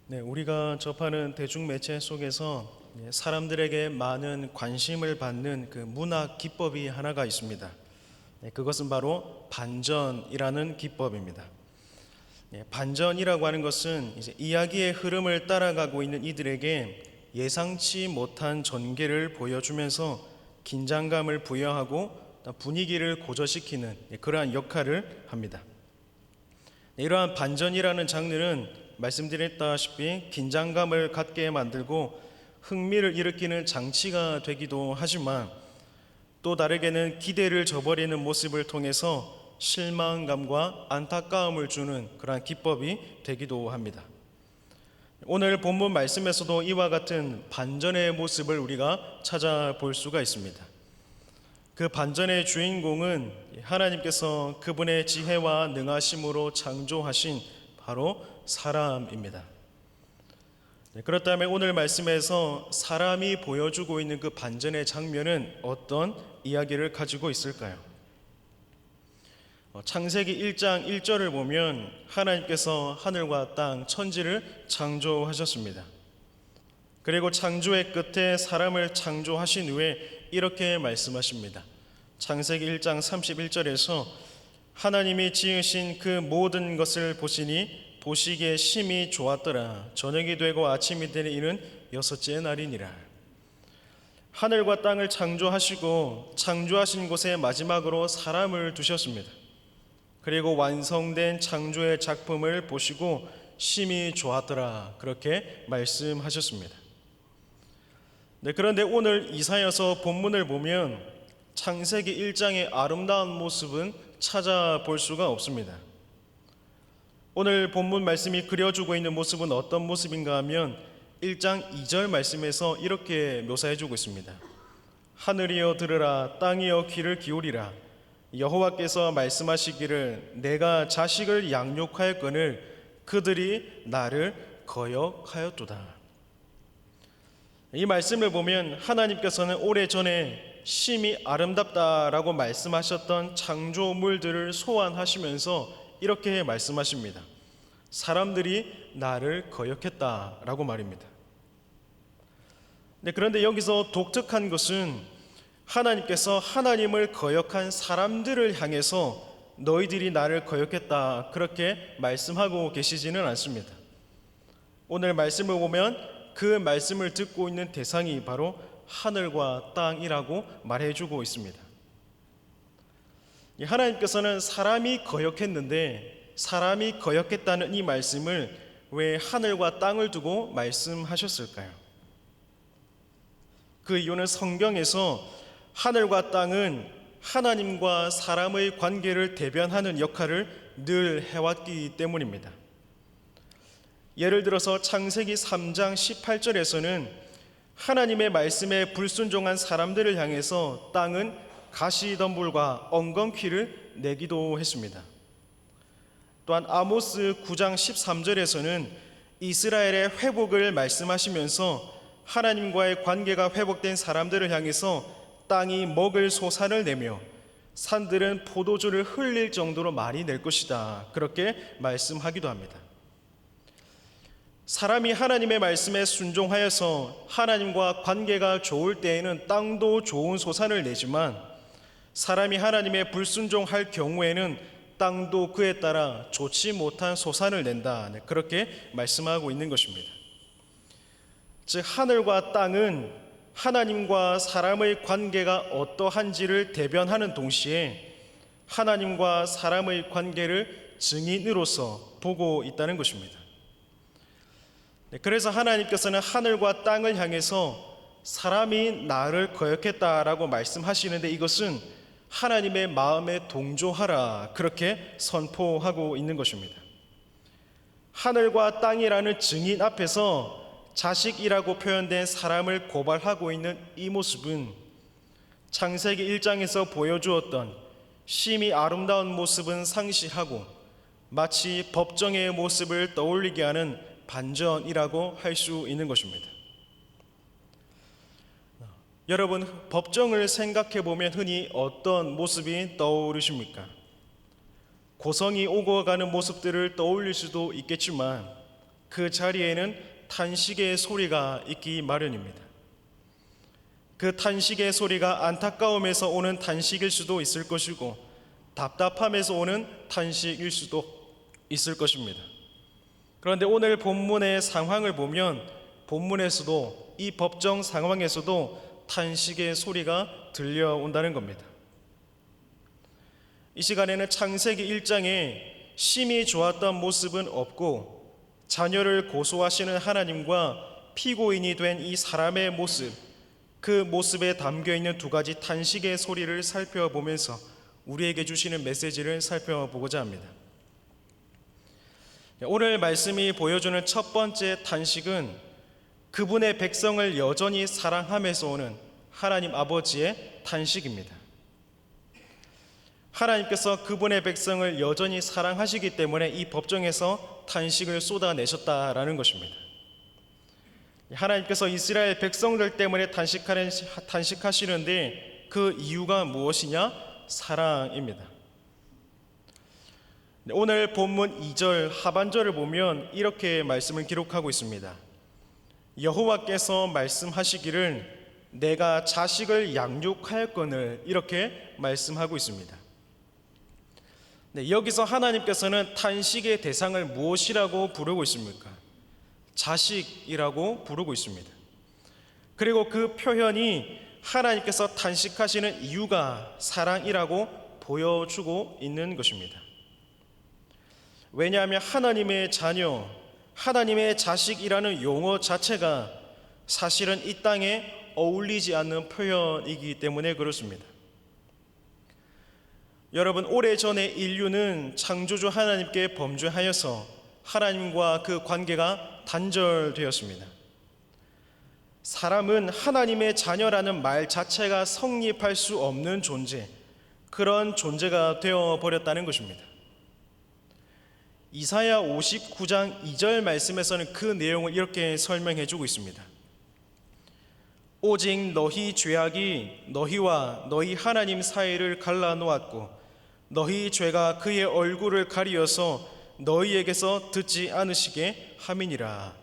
네, 우리가 접하는 대중매체 속에서 사람들에게 많은 관심을 받는 그 문학 기법이 하나가 있습니다. 그것은 바로 반전이라는 기법입니다. 반전이라고 하는 것은 이제 이야기의 흐름을 따라가고 있는 이들에게 예상치 못한 전개를 보여주면서 긴장감을 부여하고 분위기를 고조시키는 그러한 역할을 합니다. 이러한 반전이라는 장르는 말씀드렸다시피 긴장감을 갖게 만들고 흥미를 일으키는 장치가 되기도 하지만 또 다르게는 기대를 저버리는 모습을 통해서 실망감과 안타까움을 주는 그러한 기법이 되기도 합니다. 오늘 본문 말씀에서도 이와 같은 반전의 모습을 우리가 찾아볼 수가 있습니다. 그 반전의 주인공은 하나님께서 그분의 지혜와 능하심으로 창조하신 바로 사람입니다. 그렇다면 오늘 말씀에서 사람이 보여주고 있는 그 반전의 장면은 어떤 이야기를 가지고 있을까요? 창세기 1장 1절을 보면 하나님께서 하늘과 땅, 천지를 창조하셨습니다. 그리고 창조의 끝에 사람을 창조하신 후에 이렇게 말씀하십니다. 창세기 1장 31절에서 하나님이 지으신 그 모든 것을 보시니 보시기에 심히 좋았더라. 저녁이 되고 아침이 되니 이는 여섯째 날이니라. 하늘과 땅을 창조하시고 창조하신 곳에 마지막으로 사람을 두셨습니다. 그리고 완성된 창조의 작품을 보시고 심히 좋았더라. 그렇게 말씀하셨습니다. 네, 그런데 오늘 이사야서 본문을 보면 창세기 1장의 아름다운 모습은 찾아볼 수가 없습니다. 오늘 본문 말씀이 그려주고 있는 모습은 어떤 모습인가 하면 1장 2절 말씀에서 이렇게 묘사해주고 있습니다. 하늘이여 들으라, 땅이여 귀를 기울이라. 여호와께서 말씀하시기를 내가 자식을 양육하였거늘 그들이 나를 거역하였도다. 이 말씀을 보면 하나님께서는 오래전에 심히 아름답다라고 말씀하셨던 창조물들을 소환하시면서 이렇게 말씀하십니다. 사람들이 나를 거역했다라고 말입니다. 그런데 여기서 독특한 것은 하나님께서 하나님을 거역한 사람들을 향해서 너희들이 나를 거역했다 그렇게 말씀하고 계시지는 않습니다. 오늘 말씀을 보면 그 말씀을 듣고 있는 대상이 바로 하늘과 땅이라고 말해주고 있습니다. 하나님께서는 사람이 거역했는데 사람이 거역했다는 이 말씀을 왜 하늘과 땅을 두고 말씀하셨을까요? 그 이유는 성경에서 하늘과 땅은 하나님과 사람의 관계를 대변하는 역할을 늘 해왔기 때문입니다. 예를 들어서 창세기 3장 18절에서는 하나님의 말씀에 불순종한 사람들을 향해서 땅은 가시덤불과 엉겅퀴를 내기도 했습니다. 또한 아모스 9장 13절에서는 이스라엘의 회복을 말씀하시면서 하나님과의 관계가 회복된 사람들을 향해서 땅이 먹을 소산을 내며 산들은 포도주를 흘릴 정도로 많이 낼 것이다 그렇게 말씀하기도 합니다. 사람이 하나님의 말씀에 순종하여서 하나님과 관계가 좋을 때에는 땅도 좋은 소산을 내지만 사람이 하나님의 불순종할 경우에는 땅도 그에 따라 좋지 못한 소산을 낸다 그렇게 말씀하고 있는 것입니다. 즉 하늘과 땅은 하나님과 사람의 관계가 어떠한지를 대변하는 동시에 하나님과 사람의 관계를 증인으로서 보고 있다는 것입니다. 그래서 하나님께서는 하늘과 땅을 향해서 사람이 나를 거역했다라고 말씀하시는데 이것은 하나님의 마음에 동조하라 그렇게 선포하고 있는 것입니다. 하늘과 땅이라는 증인 앞에서 자식이라고 표현된 사람을 고발하고 있는 이 모습은 창세기 1장에서 보여주었던 심히 아름다운 모습은 상실하고 마치 법정의 모습을 떠올리게 하는 반전이라고 할 수 있는 것입니다. 여러분, 법정을 생각해 보면 흔히 어떤 모습이 떠오르십니까? 고성이 오고 가는 모습들을 떠올릴 수도 있겠지만 그 자리에는 탄식의 소리가 있기 마련입니다. 그 탄식의 소리가 안타까움에서 오는 탄식일 수도 있을 것이고 답답함에서 오는 탄식일 수도 있을 것입니다. 그런데 오늘 본문의 상황을 보면 본문에서도 이 법정 상황에서도 탄식의 소리가 들려온다는 겁니다. 이 시간에는 창세기 1장에 심히 좋았던 모습은 없고 자녀를 고소하시는 하나님과 피고인이 된 이 사람의 모습, 그 모습에 담겨있는 두 가지 탄식의 소리를 살펴보면서 우리에게 주시는 메시지를 살펴보고자 합니다. 오늘 말씀이 보여주는 첫 번째 탄식은 그분의 백성을 여전히 사랑함에서 오는 하나님 아버지의 탄식입니다. 하나님께서 그분의 백성을 여전히 사랑하시기 때문에 이 법정에서 탄식을 쏟아내셨다라는 것입니다. 하나님께서 이스라엘 백성들 때문에 탄식하시는데 그 이유가 무엇이냐? 사랑입니다. 오늘 본문 2절 하반절을 보면 이렇게 말씀을 기록하고 있습니다. 여호와께서 말씀하시기를 내가 자식을 양육하였거늘, 이렇게 말씀하고 있습니다. 여기서 하나님께서는 탄식의 대상을 무엇이라고 부르고 있습니까? 자식이라고 부르고 있습니다. 그리고 그 표현이 하나님께서 탄식하시는 이유가 사랑이라고 보여주고 있는 것입니다. 왜냐하면 하나님의 자녀, 하나님의 자식이라는 용어 자체가 사실은 이 땅에 어울리지 않는 표현이기 때문에 그렇습니다. 여러분, 오래전에 인류는 창조주 하나님께 범죄하여서 하나님과 그 관계가 단절되었습니다. 사람은 하나님의 자녀라는 말 자체가 성립할 수 없는 존재, 그런 존재가 되어버렸다는 것입니다. 이사야 59장 2절 말씀에서는 그 내용을 이렇게 설명해 주고 있습니다. 오직 너희 죄악이 너희와 너희 하나님 사이를 갈라놓았고 너희 죄가 그의 얼굴을 가리어서 너희에게서 듣지 않으시게 함이니라.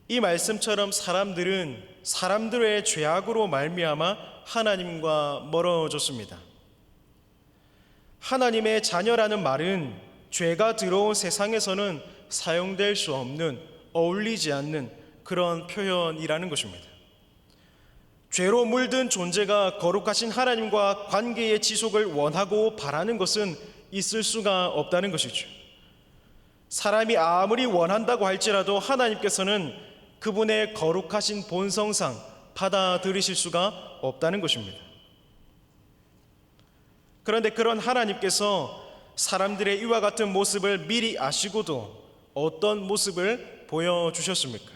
이 말씀처럼 사람들은 사람들의 죄악으로 말미암아 하나님과 멀어졌습니다. 하나님의 자녀라는 말은 죄가 들어온 세상에서는 사용될 수 없는, 어울리지 않는 그런 표현이라는 것입니다. 죄로 물든 존재가 거룩하신 하나님과 관계의 지속을 원하고 바라는 것은 있을 수가 없다는 것이죠. 사람이 아무리 원한다고 할지라도 하나님께서는 그분의 거룩하신 본성상 받아들이실 수가 없다는 것입니다. 그런데 그런 하나님께서 사람들의 이와 같은 모습을 미리 아시고도 어떤 모습을 보여주셨습니까?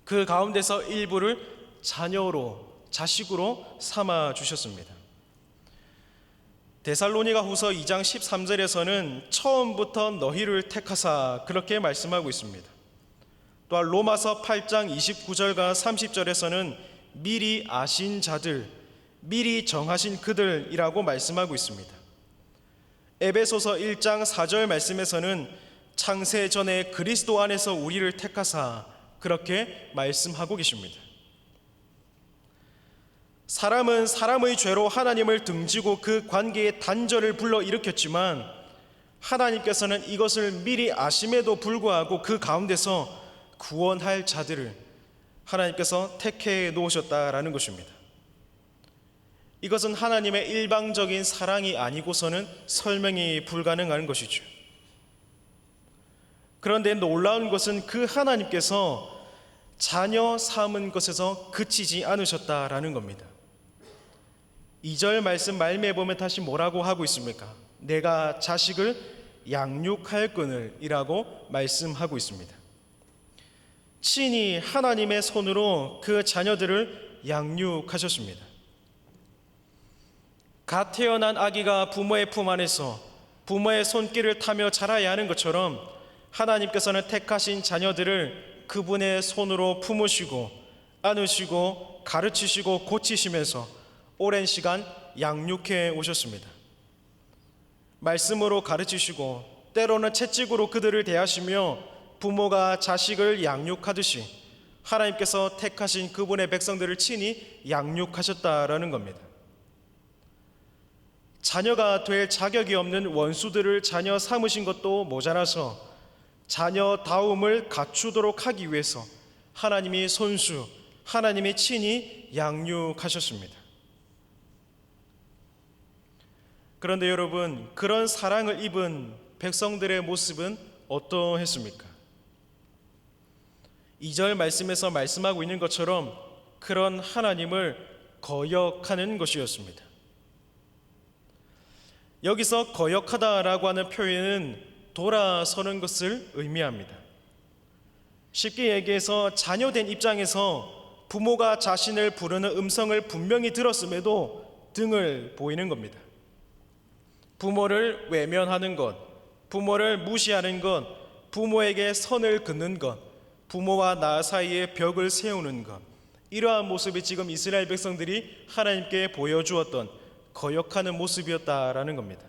그 가운데서 일부를 자녀로, 자식으로 삼아 주셨습니다. 데살로니가 후서 2장 13절에서는 처음부터 너희를 택하사, 그렇게 말씀하고 있습니다. 또한 로마서 8장 29절과 30절에서는 미리 아신 자들, 미리 정하신 그들이라고 말씀하고 있습니다. 에베소서 1장 4절 말씀에서는 창세 전에 그리스도 안에서 우리를 택하사, 그렇게 말씀하고 계십니다. 사람은 사람의 죄로 하나님을 등지고 그 관계의 단절을 불러일으켰지만 하나님께서는 이것을 미리 아심에도 불구하고 그 가운데서 구원할 자들을 하나님께서 택해 놓으셨다라는 것입니다. 이것은 하나님의 일방적인 사랑이 아니고서는 설명이 불가능한 것이죠. 그런데 놀라운 것은 그 하나님께서 자녀 삼은 것에서 그치지 않으셨다라는 겁니다. 2절 말씀 말미에 보면 다시 뭐라고 하고 있습니까? 내가 자식을 양육하였거늘 이라고 말씀하고 있습니다. 친히 하나님의 손으로 그 자녀들을 양육하셨습니다. 갓 태어난 아기가 부모의 품 안에서 부모의 손길을 타며 자라야 하는 것처럼 하나님께서는 택하신 자녀들을 그분의 손으로 품으시고 안으시고 가르치시고 고치시면서 오랜 시간 양육해 오셨습니다. 말씀으로 가르치시고 때로는 채찍으로 그들을 대하시며 부모가 자식을 양육하듯이 하나님께서 택하신 그분의 백성들을 친히 양육하셨다라는 겁니다. 자녀가 될 자격이 없는 원수들을 자녀 삼으신 것도 모자라서 자녀다움을 갖추도록 하기 위해서 하나님이 손수, 하나님이 친히 양육하셨습니다. 그런데 여러분, 그런 사랑을 입은 백성들의 모습은 어떠했습니까? 2절 말씀에서 말씀하고 있는 것처럼 그런 하나님을 거역하는 것이었습니다. 여기서 거역하다라고 하는 표현은 돌아서는 것을 의미합니다. 쉽게 얘기해서 자녀된 입장에서 부모가 자신을 부르는 음성을 분명히 들었음에도 등을 보이는 겁니다. 부모를 외면하는 것, 부모를 무시하는 것, 부모에게 선을 긋는 것, 부모와 나 사이에 벽을 세우는 것, 이러한 모습이 지금 이스라엘 백성들이 하나님께 보여주었던 거역하는 모습이었다라는 겁니다.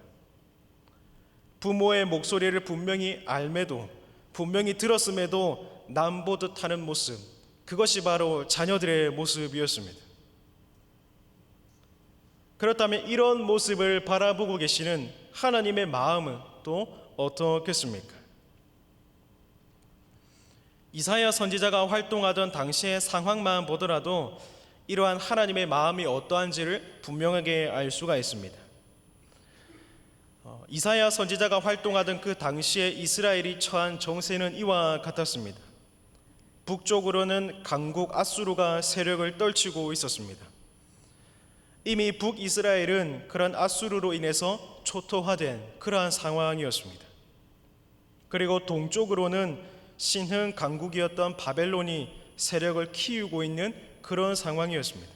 부모의 목소리를 분명히 알매도, 분명히 들었음에도 남보듯 하는 모습, 그것이 바로 자녀들의 모습이었습니다. 그렇다면 이런 모습을 바라보고 계시는 하나님의 마음은 또 어떻겠습니까? 이사야 선지자가 활동하던 당시의 상황만 보더라도 이러한 하나님의 마음이 어떠한지를 분명하게 알 수가 있습니다. 이사야 선지자가 활동하던 그 당시에 이스라엘이 처한 정세는 이와 같았습니다. 북쪽으로는 강국 아수르가 세력을 떨치고 있었습니다. 이미 북이스라엘은 그런 아수르로 인해서 초토화된 그러한 상황이었습니다. 그리고 동쪽으로는 신흥 강국이었던 바벨론이 세력을 키우고 있는 그런 상황이었습니다.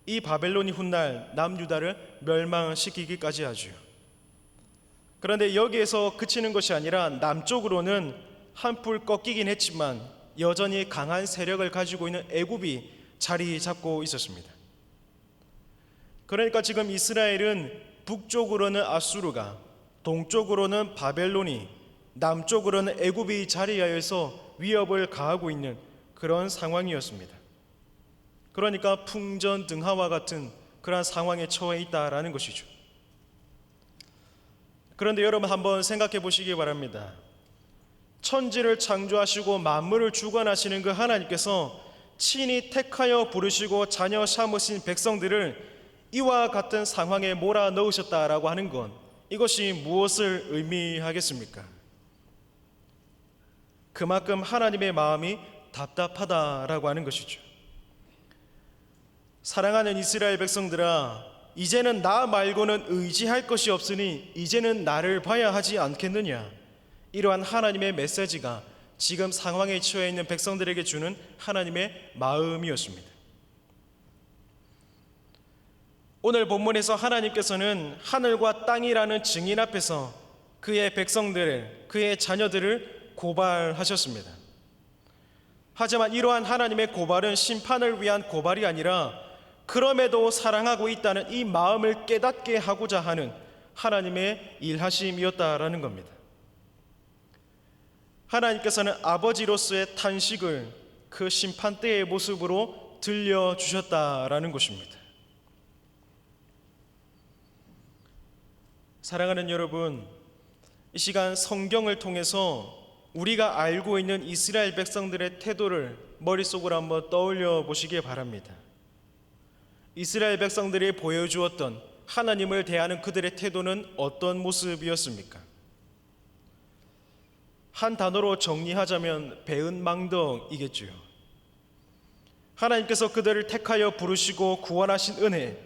이 바벨론이 훗날 남유다를 멸망시키기까지 하죠. 그런데 여기에서 그치는 것이 아니라 남쪽으로는 한풀 꺾이긴 했지만 여전히 강한 세력을 가지고 있는 애굽이 자리 잡고 있었습니다. 그러니까 지금 이스라엘은 북쪽으로는 아수르가, 동쪽으로는 바벨론이, 남쪽으로는 애굽이 자리하여서 위협을 가하고 있는 그런 상황이었습니다. 그러니까 풍전등화와 같은 그런 상황에 처해 있다라는 것이죠. 그런데 여러분 한번 생각해 보시기 바랍니다. 천지를 창조하시고 만물을 주관하시는 그 하나님께서 친히 택하여 부르시고 자녀 삼으신 백성들을 이와 같은 상황에 몰아넣으셨다라고 하는 건 이것이 무엇을 의미하겠습니까? 그만큼 하나님의 마음이 답답하다라고 하는 것이죠. 사랑하는 이스라엘 백성들아, 이제는 나 말고는 의지할 것이 없으니 이제는 나를 봐야 하지 않겠느냐. 이러한 하나님의 메시지가 지금 상황에 처해 있는 백성들에게 주는 하나님의 마음이었습니다. 오늘 본문에서 하나님께서는 하늘과 땅이라는 증인 앞에서 그의 백성들을, 그의 자녀들을 고발하셨습니다. 하지만 이러한 하나님의 고발은 심판을 위한 고발이 아니라 그럼에도 사랑하고 있다는 이 마음을 깨닫게 하고자 하는 하나님의 일하심이었다라는 겁니다. 하나님께서는 아버지로서의 탄식을 그 심판 때의 모습으로 들려주셨다라는 것입니다. 사랑하는 여러분, 이 시간 성경을 통해서 우리가 알고 있는 이스라엘 백성들의 태도를 머릿속으로 한번 떠올려 보시기 바랍니다. 이스라엘 백성들이 보여주었던 하나님을 대하는 그들의 태도는 어떤 모습이었습니까? 한 단어로 정리하자면 배은망덕이겠지요. 하나님께서 그들을 택하여 부르시고 구원하신 은혜,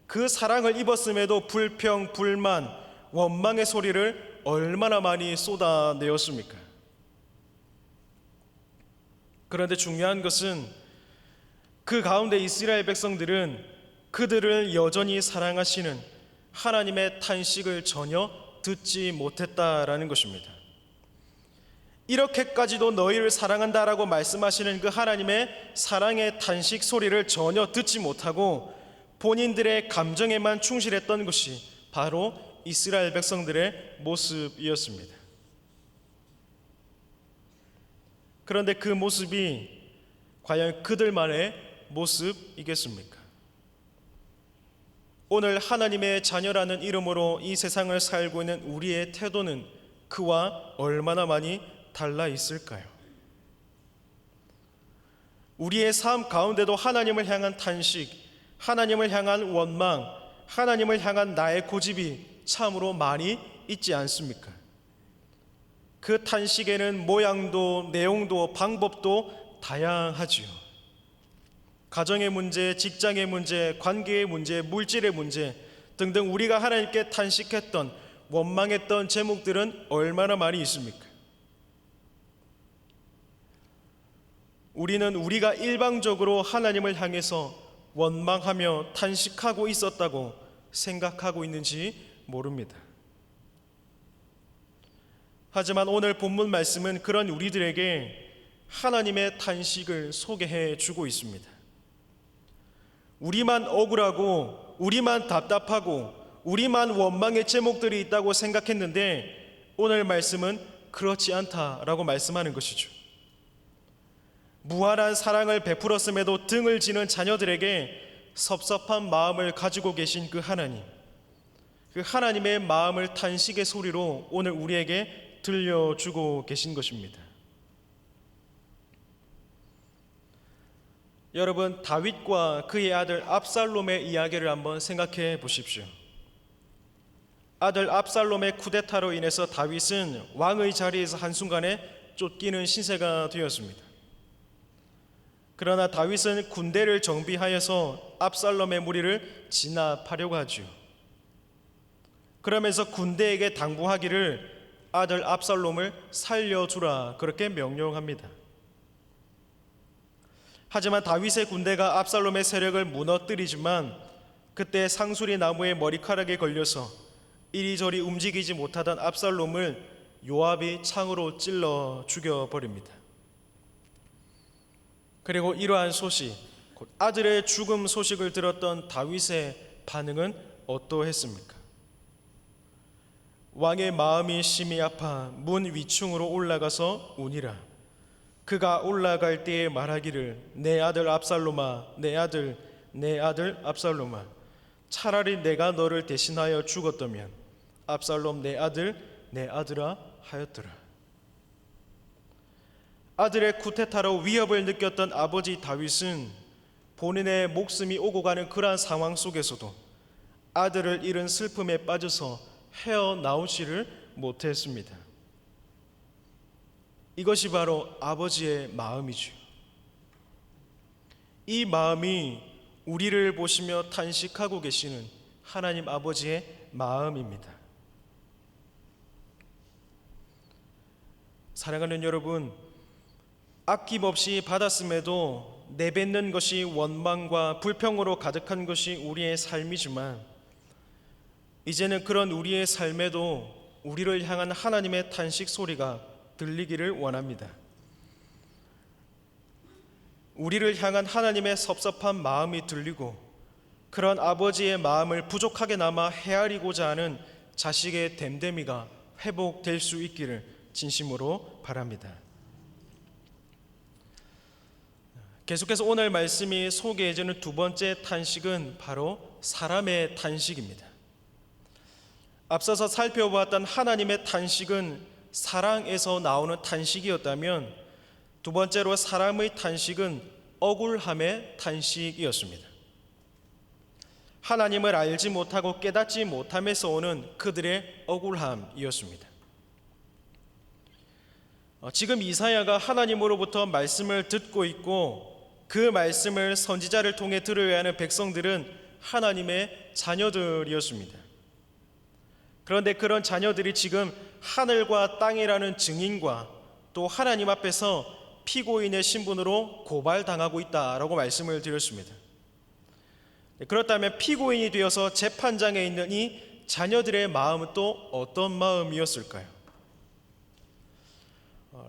그 사랑을 입었음에도 불평, 불만, 원망의 소리를 얼마나 많이 쏟아내었습니까? 그런데 중요한 것은 그 가운데 이스라엘 백성들은 그들을 여전히 사랑하시는 하나님의 탄식을 전혀 듣지 못했다라는 것입니다. 이렇게까지도 너희를 사랑한다라고 말씀하시는 그 하나님의 사랑의 탄식 소리를 전혀 듣지 못하고 본인들의 감정에만 충실했던 것이 바로 이스라엘 백성들의 모습이었습니다. 그런데 그 모습이 과연 그들만의 모습이겠습니까? 오늘 하나님의 자녀라는 이름으로 이 세상을 살고 있는 우리의 태도는 그와 얼마나 많이 달라 있을까요? 우리의 삶 가운데도 하나님을 향한 탄식, 하나님을 향한 원망, 하나님을 향한 나의 고집이 참으로 많이 있지 않습니까? 그 탄식에는 모양도 내용도 방법도 다양하지요. 가정의 문제, 직장의 문제, 관계의 문제, 물질의 문제 등등 우리가 하나님께 탄식했던, 원망했던 제목들은 얼마나 많이 있습니까? 우리는 우리가 일방적으로 하나님을 향해서 원망하며 탄식하고 있었다고 생각하고 있는지 모릅니다. 하지만 오늘 본문 말씀은 그런 우리들에게 하나님의 탄식을 소개해 주고 있습니다. 우리만 억울하고 우리만 답답하고 우리만 원망의 제목들이 있다고 생각했는데 오늘 말씀은 그렇지 않다라고 말씀하는 것이죠. 무한한 사랑을 베풀었음에도 등을 지는 자녀들에게 섭섭한 마음을 가지고 계신 그 하나님, 그 하나님의 마음을 탄식의 소리로 오늘 우리에게 들려주고 계신 것입니다. 여러분, 다윗과 그의 아들 압살롬의 이야기를 한번 생각해 보십시오. 아들 압살롬의 쿠데타로 인해서 다윗은 왕의 자리에서 한순간에 쫓기는 신세가 되었습니다. 그러나 다윗은 군대를 정비하여서 압살롬의 무리를 진압하려고 하죠. 그러면서 군대에게 당부하기를 아들 압살롬을 살려주라 그렇게 명령합니다. 하지만 다윗의 군대가 압살롬의 세력을 무너뜨리지만 그때 상수리 나무의 머리카락에 걸려서 이리저리 움직이지 못하던 압살롬을 요압이 창으로 찔러 죽여버립니다. 그리고 이러한 소식, 곧 아들의 죽음 소식을 들었던 다윗의 반응은 어떠했습니까? 왕의 마음이 심히 아파 문 위층으로 올라가서 우니라. 그가 올라갈 때에 말하기를 내 아들 압살롬아, 내 아들 압살롬아, 차라리 내가 너를 대신하여 죽었다면 압살롬 내 아들아 하였더라. 아들의 쿠데타로 위협을 느꼈던 아버지 다윗은 본인의 목숨이 오고 가는 그러한 상황 속에서도 아들을 잃은 슬픔에 빠져서 헤어나오지를 못했습니다. 이것이 바로 아버지의 마음이죠. 이 마음이 우리를 보시며 탄식하고 계시는 하나님 아버지의 마음입니다. 사랑하는 여러분, 아낌없이 받았음에도 내뱉는 것이 원망과 불평으로 가득한 것이 우리의 삶이지만 이제는 그런 우리의 삶에도 우리를 향한 하나님의 탄식 소리가 들리기를 원합니다. 우리를 향한 하나님의 섭섭한 마음이 들리고 그런 아버지의 마음을 부족하게나마 헤아리고자 하는 자식의 됨됨이가 회복될 수 있기를 진심으로 바랍니다. 계속해서 오늘 말씀이 소개해주는 두 번째 탄식은 바로 사람의 탄식입니다. 앞서서 살펴보았던 하나님의 탄식은 사랑에서 나오는 탄식이었다면 두 번째로 사람의 탄식은 억울함의 탄식이었습니다. 하나님을 알지 못하고 깨닫지 못함에서 오는 그들의 억울함이었습니다. 지금 이사야가 하나님으로부터 말씀을 듣고 있고 그 말씀을 선지자를 통해 들어야 하는 백성들은 하나님의 자녀들이었습니다. 그런데 그런 자녀들이 지금 하늘과 땅이라는 증인과 또 하나님 앞에서 피고인의 신분으로 고발당하고 있다라고 말씀을 드렸습니다. 그렇다면 피고인이 되어서 재판장에 있는 이 자녀들의 마음은 또 어떤 마음이었을까요?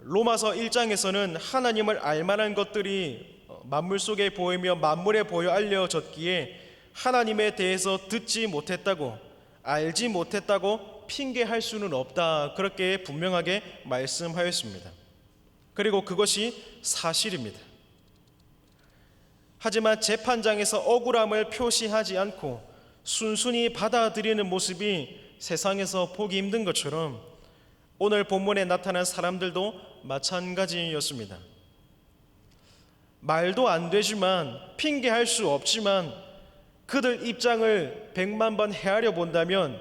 로마서 1장에서는 하나님을 알만한 것들이 만물 속에 보이며 만물에 보여 알려졌기에 하나님에 대해서 듣지 못했다고, 알지 못했다고 핑계할 수는 없다. 그렇게 분명하게 말씀하였습니다. 그리고 그것이 사실입니다. 하지만 재판장에서 억울함을 표시하지 않고 순순히 받아들이는 모습이 세상에서 보기 힘든 것처럼 오늘 본문에 나타난 사람들도 마찬가지였습니다. 말도 안 되지만, 핑계할 수 없지만 그들 입장을 100만 번 헤아려 본다면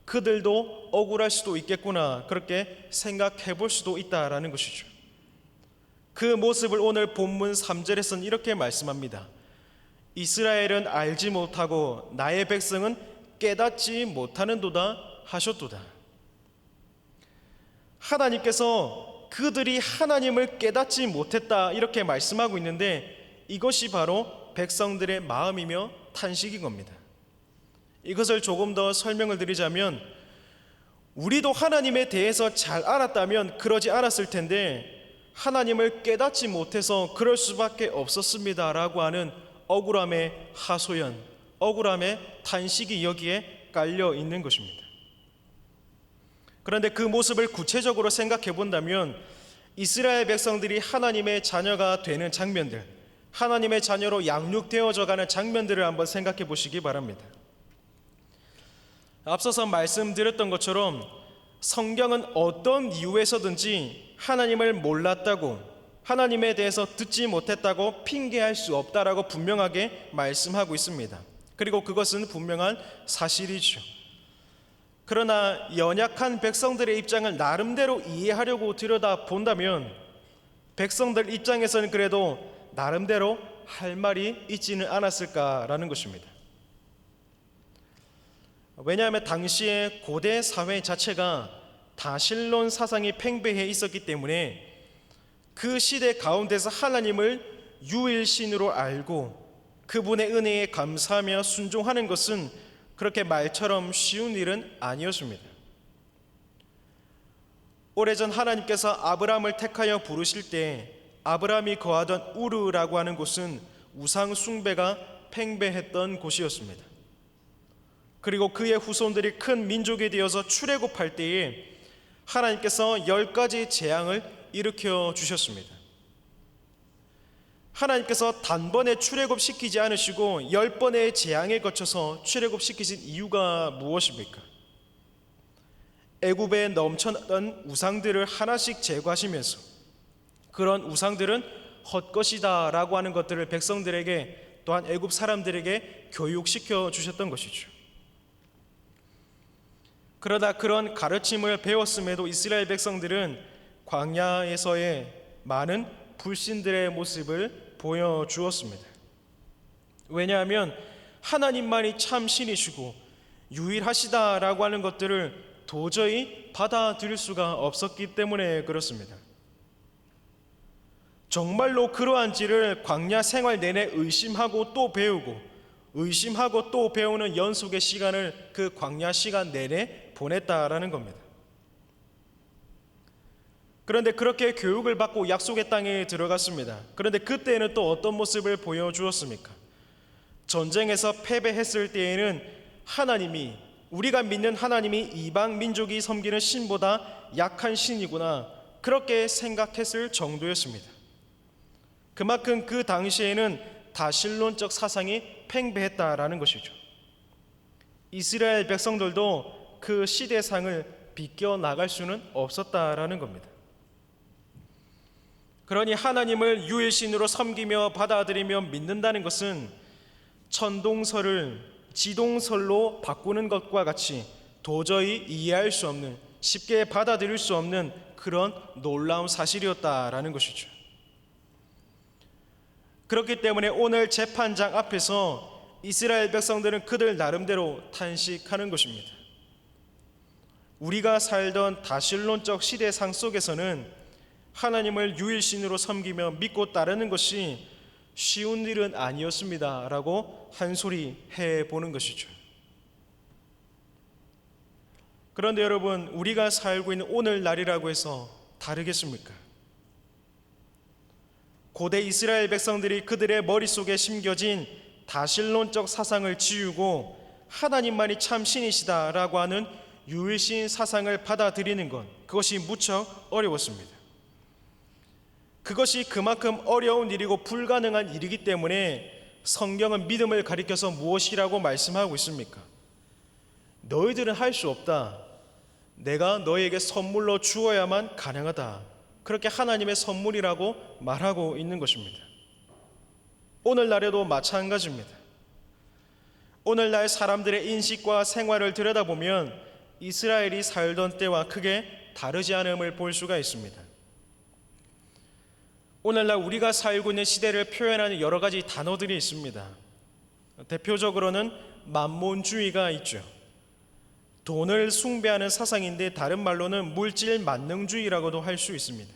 그들도 억울할 수도 있겠구나, 그렇게 생각해 볼 수도 있다라는 것이죠. 그 모습을 오늘 본문 3절에서는 이렇게 말씀합니다. 이스라엘은 알지 못하고 나의 백성은 깨닫지 못하는도다 하셨도다. 하나님께서 그들이 하나님을 깨닫지 못했다 이렇게 말씀하고 있는데, 이것이 바로 백성들의 마음이며 탄식인 겁니다. 이것을 조금 더 설명을 드리자면, 우리도 하나님에 대해서 잘 알았다면 그러지 않았을 텐데 하나님을 깨닫지 못해서 그럴 수밖에 없었습니다 라고 하는 억울함의 하소연, 억울함의 탄식이 여기에 깔려 있는 것입니다. 그런데 그 모습을 구체적으로 생각해 본다면 이스라엘 백성들이 하나님의 자녀가 되는 장면들, 하나님의 자녀로 양육되어져 가는 장면들을 한번 생각해 보시기 바랍니다. 앞서서 말씀드렸던 것처럼 성경은 어떤 이유에서든지 하나님을 몰랐다고, 하나님에 대해서 듣지 못했다고 핑계할 수 없다라고 분명하게 말씀하고 있습니다. 그리고 그것은 분명한 사실이죠. 그러나 연약한 백성들의 입장을 나름대로 이해하려고 들여다본다면 백성들 입장에서는 그래도 나름대로 할 말이 있지는 않았을까라는 것입니다. 왜냐하면 당시의 고대 사회 자체가 다실론 사상이 팽배해 있었기 때문에 그 시대 가운데서 하나님을 유일신으로 알고 그분의 은혜에 감사하며 순종하는 것은 그렇게 말처럼 쉬운 일은 아니었습니다. 오래전 하나님께서 아브라함을 택하여 부르실 때 아브라함이 거하던 우르라고 하는 곳은 우상 숭배가 팽배했던 곳이었습니다. 그리고 그의 후손들이 큰 민족이 되어서 출애굽할 때에 하나님께서 10가지 재앙을 일으켜 주셨습니다. 하나님께서 단번에 출애굽시키지 않으시고 10번의 재앙에 거쳐서 출애굽시키신 이유가 무엇입니까? 애굽에 넘쳐나던 우상들을 하나씩 제거하시면서 그런 우상들은 헛것이다 라고 하는 것들을 백성들에게, 또한 애굽 사람들에게 교육시켜 주셨던 것이죠. 그러다 그런 가르침을 배웠음에도 이스라엘 백성들은 광야에서의 많은 불신들의 모습을 보여주었습니다. 왜냐하면 하나님만이 참 신이시고 유일하시다라고 하는 것들을 도저히 받아들일 수가 없었기 때문에 그렇습니다. 정말로 그러한지를 광야 생활 내내 의심하고 또 배우고, 의심하고 또 배우는 연속의 시간을 그 광야 시간 내내 보냈다라는 겁니다. 그런데 그렇게 교육을 받고 약속의 땅에 들어갔습니다. 그런데 그때는 또 어떤 모습을 보여주었습니까? 전쟁에서 패배했을 때에는 하나님이, 우리가 믿는 하나님이 이방 민족이 섬기는 신보다 약한 신이구나, 그렇게 생각했을 정도였습니다. 그만큼 그 당시에는 다실론적 사상이 팽배했다라는 것이죠. 이스라엘 백성들도 그 시대상을 비껴나갈 수는 없었다라는 겁니다. 그러니 하나님을 유일신으로 섬기며 받아들이며 믿는다는 것은 천동설을 지동설로 바꾸는 것과 같이 도저히 이해할 수 없는, 쉽게 받아들일 수 없는 그런 놀라운 사실이었다라는 것이죠. 그렇기 때문에 오늘 재판장 앞에서 이스라엘 백성들은 그들 나름대로 탄식하는 것입니다. 우리가 살던 다실론적 시대상 속에서는 하나님을 유일신으로 섬기며 믿고 따르는 것이 쉬운 일은 아니었습니다 라고 한 소리 해보는 것이죠. 그런데 여러분, 우리가 살고 있는 오늘날이라고 해서 다르겠습니까? 고대 이스라엘 백성들이 그들의 머릿속에 심겨진 다실론적 사상을 지우고 하나님만이 참 신이시다라고 하는 유일신 사상을 받아들이는 것, 그것이 무척 어려웠습니다. 그것이 그만큼 어려운 일이고 불가능한 일이기 때문에 성경은 믿음을 가리켜서 무엇이라고 말씀하고 있습니까? 너희들은 할 수 없다. 내가 너희에게 선물로 주어야만 가능하다. 그렇게 하나님의 선물이라고 말하고 있는 것입니다. 오늘날에도 마찬가지입니다. 오늘날 사람들의 인식과 생활을 들여다보면 이스라엘이 살던 때와 크게 다르지 않음을 볼 수가 있습니다. 오늘날 우리가 살고 있는 시대를 표현하는 여러 가지 단어들이 있습니다. 대표적으로는 만몬주의가 있죠. 돈을 숭배하는 사상인데 다른 말로는 물질 만능주의라고도 할 수 있습니다.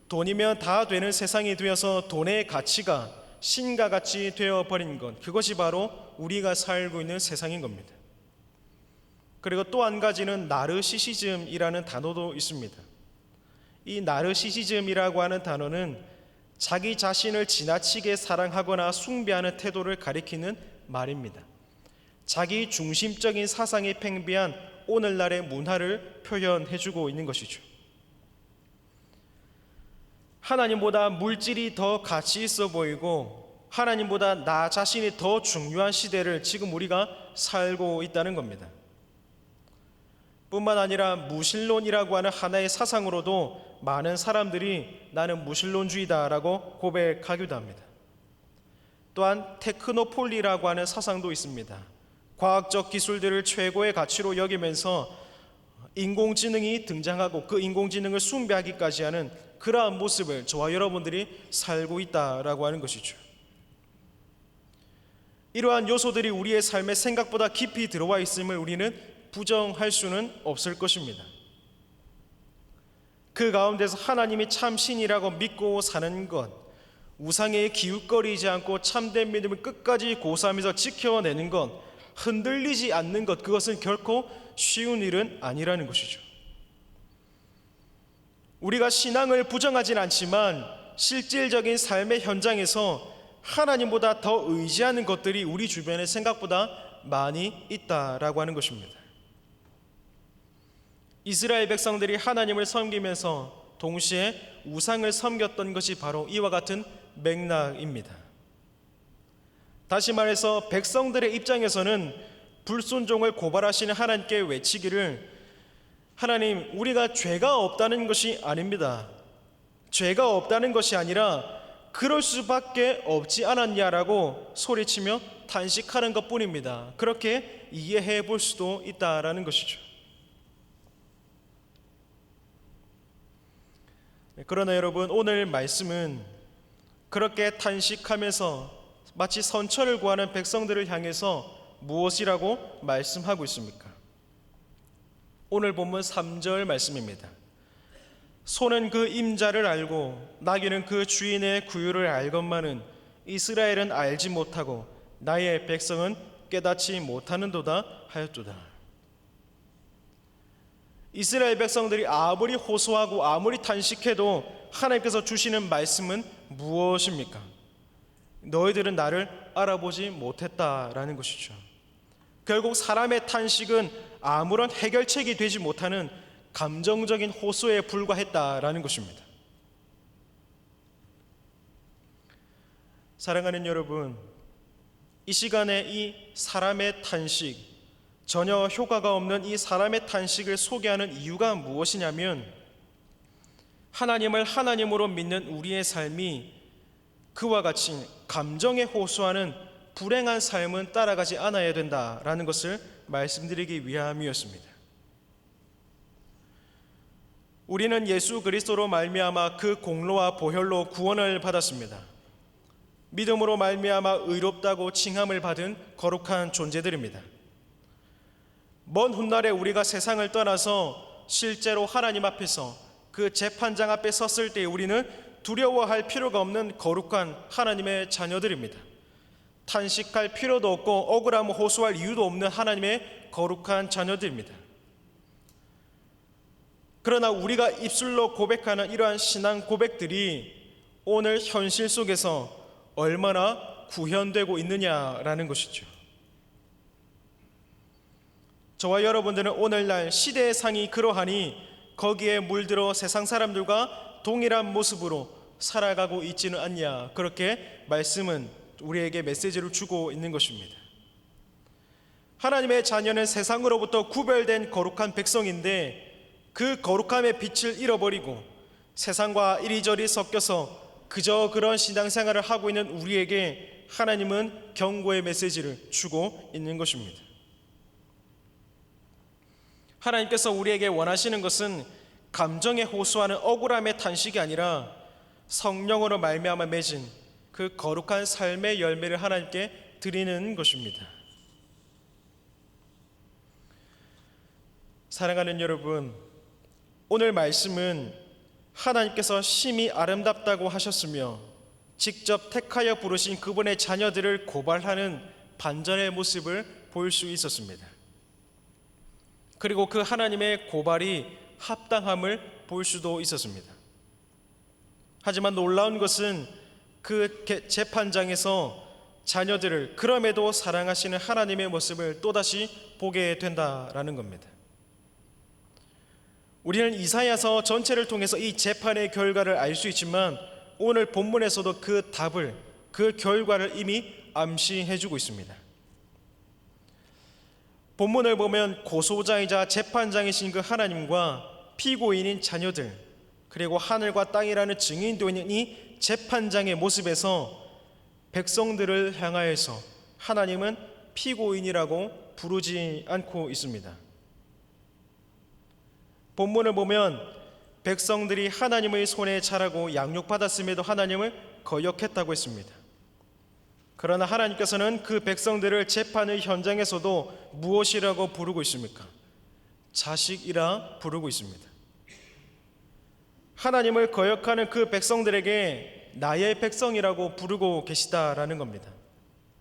돈이면 다 되는 세상이 되어서 돈의 가치가 신과 같이 되어버린 것, 그것이 바로 우리가 살고 있는 세상인 겁니다. 그리고 또 한 가지는 나르시시즘이라는 단어도 있습니다. 이 나르시시즘이라고 하는 단어는 자기 자신을 지나치게 사랑하거나 숭배하는 태도를 가리키는 말입니다. 자기 중심적인 사상이 팽배한 오늘날의 문화를 표현해주고 있는 것이죠. 하나님보다 물질이 더 가치 있어 보이고 하나님보다 나 자신이 더 중요한 시대를 지금 우리가 살고 있다는 겁니다. 뿐만 아니라 무신론이라고 하는 하나의 사상으로도 많은 사람들이 나는 무신론주의다라고 고백하기도 합니다. 또한 테크노폴리라고 하는 사상도 있습니다. 과학적 기술들을 최고의 가치로 여기면서 인공지능이 등장하고 그 인공지능을 숭배하기까지 하는 그러한 모습을 저와 여러분들이 살고 있다라고 하는 것이죠. 이러한 요소들이 우리의 삶에 생각보다 깊이 들어와 있음을 우리는 부정할 수는 없을 것입니다. 그 가운데서 하나님이 참 신이라고 믿고 사는 것, 우상에 기웃거리지 않고 참된 믿음을 끝까지 고수하면서 지켜내는 것, 흔들리지 않는 것, 그것은 결코 쉬운 일은 아니라는 것이죠. 우리가 신앙을 부정하진 않지만 실질적인 삶의 현장에서 하나님보다 더 의지하는 것들이 우리 주변에 생각보다 많이 있다라고 하는 것입니다. 이스라엘 백성들이 하나님을 섬기면서 동시에 우상을 섬겼던 것이 바로 이와 같은 맥락입니다. 다시 말해서 백성들의 입장에서는 불순종을 고발하시는 하나님께 외치기를 하나님, 우리가 죄가 없다는 것이 아닙니다. 죄가 없다는 것이 아니라 그럴 수밖에 없지 않았냐라고 소리치며 탄식하는 것뿐입니다. 그렇게 이해해 볼 수도 있다라는 것이죠. 그러나 여러분, 오늘 말씀은 그렇게 탄식하면서 마치 선처를 구하는 백성들을 향해서 무엇이라고 말씀하고 있습니까? 오늘 본문 3절 말씀입니다. 소는 그 임자를 알고 나귀는 그 주인의 구유를 알건만은 이스라엘은 알지 못하고 나의 백성은 깨닫지 못하는도다 하였도다. 이스라엘 백성들이 아무리 호소하고 아무리 탄식해도 하나님께서 주시는 말씀은 무엇입니까? 너희들은 나를 알아보지 못했다라는 것이죠. 결국 사람의 탄식은 아무런 해결책이 되지 못하는 감정적인 호소에 불과했다라는 것입니다. 사랑하는 여러분, 이 시간에 이 사람의 탄식, 전혀 효과가 없는 이 사람의 탄식을 소개하는 이유가 무엇이냐면 하나님을 하나님으로 믿는 우리의 삶이 그와 같이 감정에 호소하는 불행한 삶은 따라가지 않아야 된다라는 것을 말씀드리기 위함이었습니다. 우리는 예수 그리스도로 말미암아 그 공로와 보혈로 구원을 받았습니다. 믿음으로 말미암아 의롭다고 칭함을 받은 거룩한 존재들입니다. 먼 훗날에 우리가 세상을 떠나서 실제로 하나님 앞에서 그 재판장 앞에 섰을 때 우리는 두려워할 필요가 없는 거룩한 하나님의 자녀들입니다. 탄식할 필요도 없고 억울함을 호소할 이유도 없는 하나님의 거룩한 자녀들입니다. 그러나 우리가 입술로 고백하는 이러한 신앙 고백들이 오늘 현실 속에서 얼마나 구현되고 있느냐라는 것이죠. 저와 여러분들은 오늘날 시대의 상이 그러하니 거기에 물들어 세상 사람들과 동일한 모습으로 살아가고 있지는 않냐, 그렇게 말씀은 우리에게 메시지를 주고 있는 것입니다. 하나님의 자녀는 세상으로부터 구별된 거룩한 백성인데 그 거룩함의 빛을 잃어버리고 세상과 이리저리 섞여서 그저 그런 신앙생활을 하고 있는 우리에게 하나님은 경고의 메시지를 주고 있는 것입니다. 하나님께서 우리에게 원하시는 것은 감정에 호소하는 억울함의 탄식이 아니라 성령으로 말미암아 맺은 그 거룩한 삶의 열매를 하나님께 드리는 것입니다. 사랑하는 여러분, 오늘 말씀은 하나님께서 심히 아름답다고 하셨으며 직접 택하여 부르신 그분의 자녀들을 고발하는 반전의 모습을 볼 수 있었습니다. 그리고 그 하나님의 고발이 합당함을 볼 수도 있었습니다. 하지만 놀라운 것은 그 재판장에서 자녀들을 그럼에도 사랑하시는 하나님의 모습을 또다시 보게 된다라는 겁니다. 우리는 이사야서 전체를 통해서 이 재판의 결과를 알 수 있지만 오늘 본문에서도 그 답을, 그 결과를 이미 암시해주고 있습니다. 본문을 보면 고소자이자 재판장이신 그 하나님과 피고인인 자녀들, 그리고 하늘과 땅이라는 증인도 있는 이 재판장의 모습에서 백성들을 향하여서 하나님은 피고인이라고 부르지 않고 있습니다. 본문을 보면 백성들이 하나님의 손에 자라고 양육받았음에도 하나님을 거역했다고 했습니다. 그러나 하나님께서는 그 백성들을 재판의 현장에서도 무엇이라고 부르고 있습니까? 자식이라 부르고 있습니다. 하나님을 거역하는 그 백성들에게 나의 백성이라고 부르고 계시다라는 겁니다.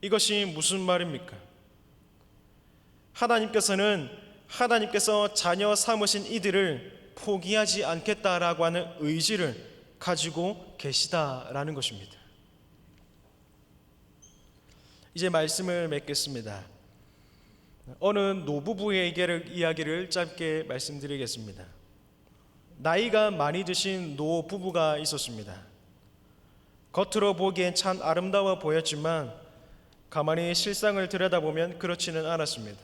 이것이 무슨 말입니까? 하나님께서 자녀 삼으신 이들을 포기하지 않겠다라고 하는 의지를 가지고 계시다라는 것입니다. 이제 말씀을 맺겠습니다. 어느 노부부의 이야기를 짧게 말씀드리겠습니다. 나이가 많이 드신 노부부가 있었습니다. 겉으로 보기엔 참 아름다워 보였지만 가만히 실상을 들여다보면 그렇지는 않았습니다.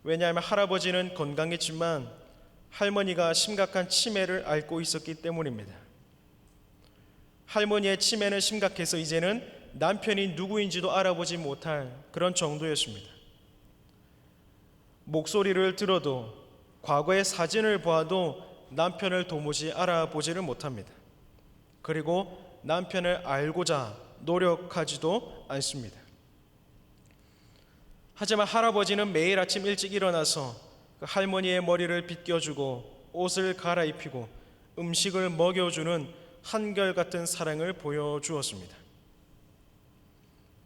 왜냐하면 할아버지는 건강했지만 할머니가 심각한 치매를 앓고 있었기 때문입니다. 할머니의 치매는 심각해서 이제는 남편이 누구인지도 알아보지 못할 그런 정도였습니다. 목소리를 들어도, 과거의 사진을 보아도 남편을 도무지 알아보지를 못합니다. 그리고 남편을 알고자 노력하지도 않습니다. 하지만 할아버지는 매일 아침 일찍 일어나서 그 할머니의 머리를 빗겨주고 옷을 갈아입히고 음식을 먹여주는 한결같은 사랑을 보여주었습니다.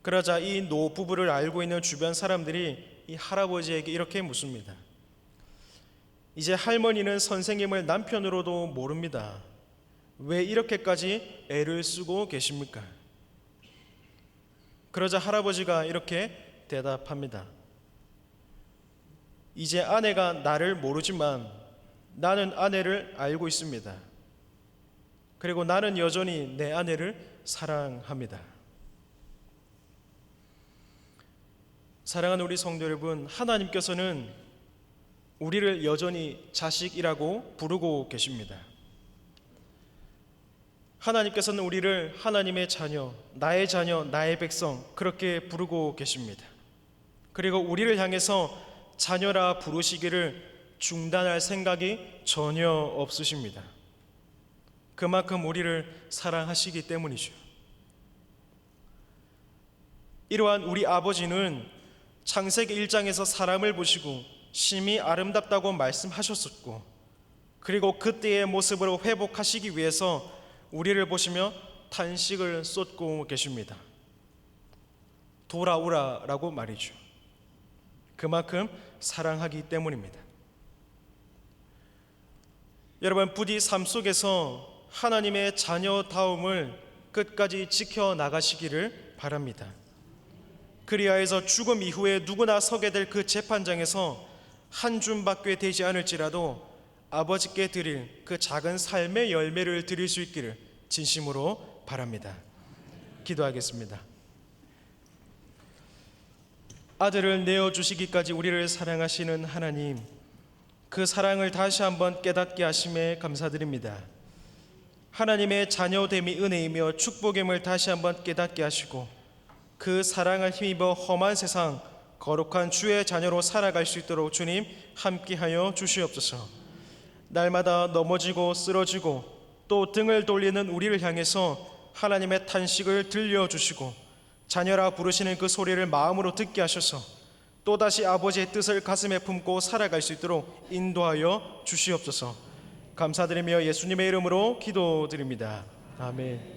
그러자 이 노부부를 알고 있는 주변 사람들이 이 할아버지에게 이렇게 묻습니다. 이제 할머니는 선생님을 남편으로도 모릅니다. 왜 이렇게까지 애를 쓰고 계십니까? 그러자 할아버지가 이렇게 대답합니다. 이제 아내가 나를 모르지만 나는 아내를 알고 있습니다. 그리고 나는 여전히 내 아내를 사랑합니다. 사랑하는 우리 성도 여러분, 하나님께서는 우리를 여전히 자식이라고 부르고 계십니다. 하나님께서는 우리를 하나님의 자녀, 나의 백성 그렇게 부르고 계십니다. 그리고 우리를 향해서 자녀라 부르시기를 중단할 생각이 전혀 없으십니다. 그만큼 우리를 사랑하시기 때문이죠. 이러한 우리 아버지는 창세기 1장에서 사람을 보시고 심히 아름답다고 말씀하셨었고, 그리고 그때의 모습으로 회복하시기 위해서 우리를 보시며 탄식을 쏟고 계십니다. 돌아오라라고 말이죠. 그만큼 사랑하기 때문입니다. 여러분, 부디 삶 속에서 하나님의 자녀다움을 끝까지 지켜나가시기를 바랍니다. 그리하여서 죽음 이후에 누구나 서게 될 그 재판장에서 한 줌밖에 되지 않을지라도 아버지께 드릴 그 작은 삶의 열매를 드릴 수 있기를 진심으로 바랍니다. 기도하겠습니다. 아들을 내어주시기까지 우리를 사랑하시는 하나님, 그 사랑을 다시 한번 깨닫게 하심에 감사드립니다. 하나님의 자녀됨이 은혜이며 축복임을 다시 한번 깨닫게 하시고 그 사랑을 힘입어 험한 세상 거룩한 주의 자녀로 살아갈 수 있도록 주님 함께하여 주시옵소서. 날마다 넘어지고 쓰러지고 또 등을 돌리는 우리를 향해서 하나님의 탄식을 들려주시고 자녀라 부르시는 그 소리를 마음으로 듣게 하셔서 또다시 아버지의 뜻을 가슴에 품고 살아갈 수 있도록 인도하여 주시옵소서. 감사드리며 예수님의 이름으로 기도드립니다. 아멘.